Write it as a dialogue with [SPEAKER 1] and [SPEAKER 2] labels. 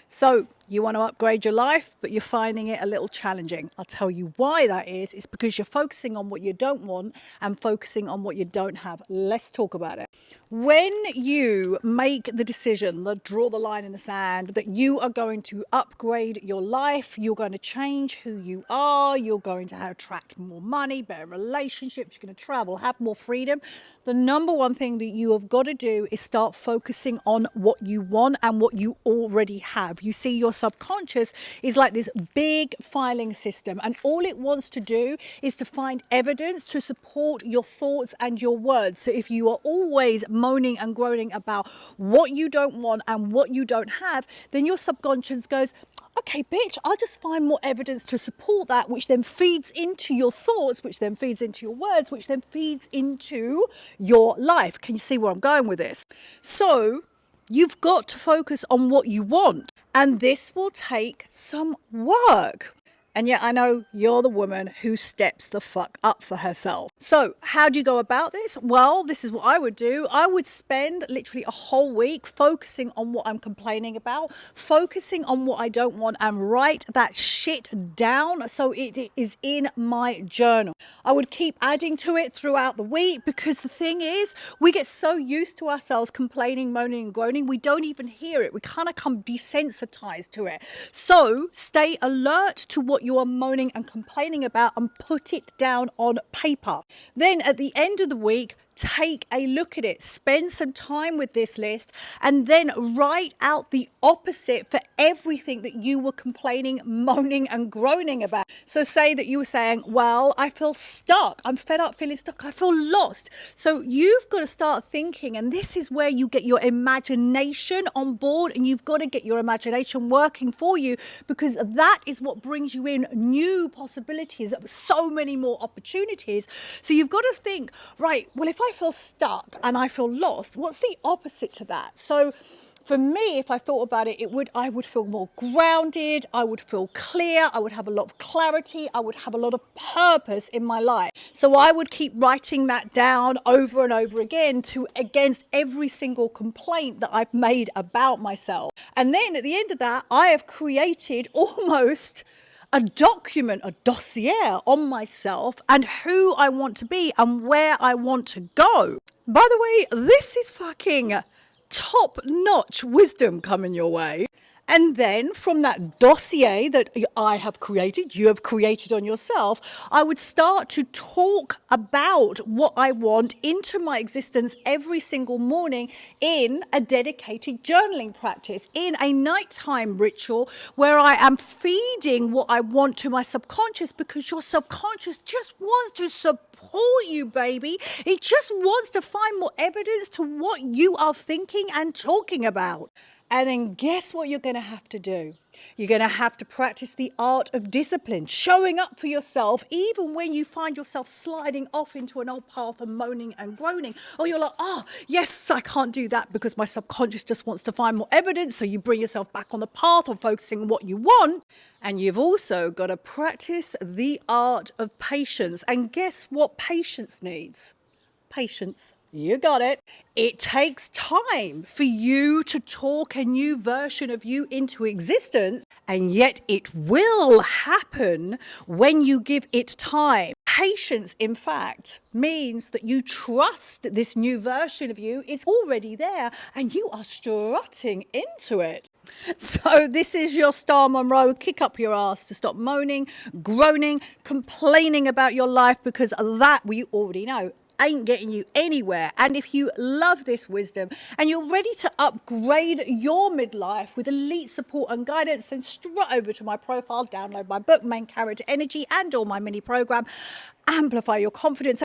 [SPEAKER 1] So you want to upgrade your life, but you're finding it a little challenging. I'll tell you why that is. It's because you're focusing on what you don't want and focusing on what you don't have. Let's talk about it. When you make the decision, draw the line in the sand, that you are going to upgrade your life, you're going to change who you are, you're going to attract more money, better relationships, you're going to travel, have more freedom. The number one thing that you have got to do is start focusing on what you want and what you already have. You see, your subconscious is like this big filing system, and all it wants to do is to find evidence to support your thoughts and your words. So if you are always moaning and groaning about what you don't want and what you don't have, then your subconscious goes, okay, bitch, I'll just find more evidence to support that, which then feeds into your thoughts, which then feeds into your words, which then feeds into your life. Can you see where I'm going with this? So you've got to focus on what you want, and this will take some work. And yet I know you're the woman who steps the fuck up for herself. So how do you go about this? Well, this is what I would do. I would spend literally a whole week focusing on what I'm complaining about, focusing on what I don't want, and write that shit down so it is in my journal. I would keep adding to it throughout the week, because the thing is, we get so used to ourselves complaining, moaning and groaning, we don't even hear it. We kind of come desensitized to it. So stay alert to what you are moaning and complaining about and put it down on paper. Then at the end of the week, take a look at it, spend some time with this list, and then write out the opposite for everything that you were complaining, moaning and groaning about. So say that you were saying, well, I feel stuck. I'm fed up feeling stuck. I feel lost. So you've got to start thinking, and this is where you get your imagination on board, and you've got to get your imagination working for you, because that is what brings you in new possibilities, so many more opportunities. So you've got to think, right, well, if I feel stuck and I feel lost, what's the opposite to that? So for me, if I thought about it, I would feel more grounded, I would feel clear, I would have a lot of clarity, I would have a lot of purpose in my life. So I would keep writing that down over and over again against every single complaint that I've made about myself. And then at the end of that, I have created almost a document, a dossier on myself and who I want to be and where I want to go. By the way, this is fucking top-notch wisdom coming your way. And then from that dossier that I have created, you have created on yourself, I would start to talk about what I want into my existence every single morning in a dedicated journaling practice, in a nighttime ritual where I am feeding what I want to my subconscious, because your subconscious just wants to support you, baby. It just wants to find more evidence to what you are thinking and talking about. And then guess what you're going to have to do? You're going to have to practice the art of discipline, showing up for yourself, even when you find yourself sliding off into an old path and moaning and groaning. Or you're like, oh, yes, I can't do that because my subconscious just wants to find more evidence. So you bring yourself back on the path of focusing on what you want. And you've also got to practice the art of patience. And guess what patience needs? Patience. You got it. It takes time for you to talk a new version of you into existence, and yet it will happen when you give it time. Patience, in fact, means that you trust this new version of you is already there and you are strutting into it. So this is your Star Monroe. Kick up your ass to stop moaning, groaning, complaining about your life, because that we already know ain't getting you anywhere. And if you love this wisdom and you're ready to upgrade your midlife with elite support and guidance, then strut over to my profile, download my book, Main Character Energy, and or my mini program, Amplify Your Confidence.